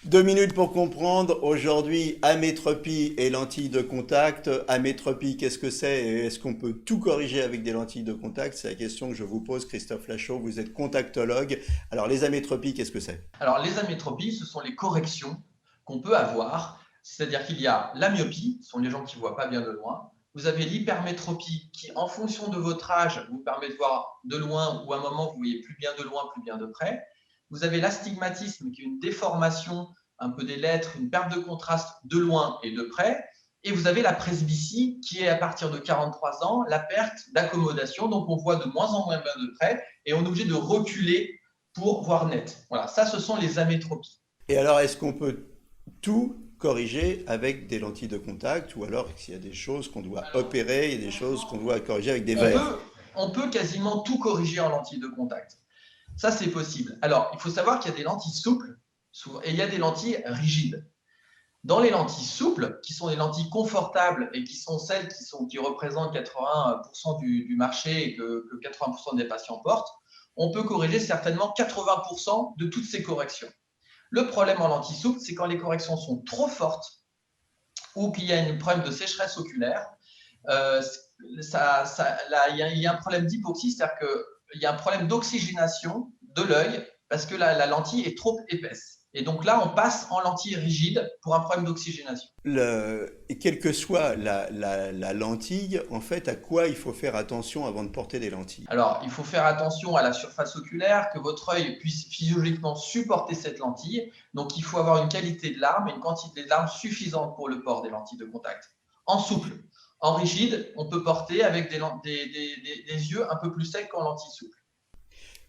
2 minutes pour comprendre. Aujourd'hui, amétropie et lentilles de contact. Amétropie, qu'est-ce que c'est et est-ce qu'on peut tout corriger avec des lentilles de contact? C'est la question que je vous pose, Christophe Lachaud. Vous êtes contactologue. Alors, les amétropies, qu'est-ce que c'est? Alors, les amétropies, ce sont les corrections qu'on peut avoir. C'est-à-dire qu'il y a la myopie, ce sont les gens qui ne voient pas bien de loin. Vous avez l'hypermétropie qui, en fonction de votre âge, vous permet de voir de loin ou à un moment, vous voyez plus bien de loin, plus bien de près. Vous avez l'astigmatisme qui est une déformation un peu des lettres, une perte de contraste de loin et de près. Et vous avez la presbytie qui est à partir de 43 ans, la perte d'accommodation. Donc, on voit de moins en moins bien de près et on est obligé de reculer pour voir net. Voilà, ça, ce sont les amétropies. Et alors, est-ce qu'on peut tout corriger avec des lentilles de contact ou alors s'il y a des choses qu'on doit Alors, opérer, il y a des choses qu'on doit corriger avec des on verres? peut, on peut quasiment tout corriger en lentille de contact. Ça, c'est possible. Alors, il faut savoir qu'il y a des lentilles souples et il y a des lentilles rigides. Dans les lentilles souples, qui sont des lentilles confortables et qui sont celles qui représentent 80% du marché et que 80% des patients portent, on peut corriger certainement 80% de toutes ces corrections. Le problème en lentilles souples, c'est quand les corrections sont trop fortes ou qu'il y a un problème de sécheresse oculaire. Euh, il y a un problème d'hypoxie, c'est-à-dire qu'il y a un problème d'oxygénation de l'œil parce que la lentille est trop épaisse. Et donc là, on passe en lentille rigide pour un problème d'oxygénation. Et quelle que soit la lentille, en fait, à quoi il faut faire attention avant de porter des lentilles? Alors, il faut faire attention à la surface oculaire, que votre œil puisse physiologiquement supporter cette lentille. Donc, il faut avoir une qualité de larme et une quantité de larmes suffisante pour le port des lentilles de contact. En souple. En rigide, on peut porter avec des yeux un peu plus secs qu'en lentilles souples.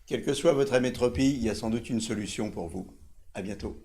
Quelle que soit votre amétropie, il y a sans doute une solution pour vous. À bientôt.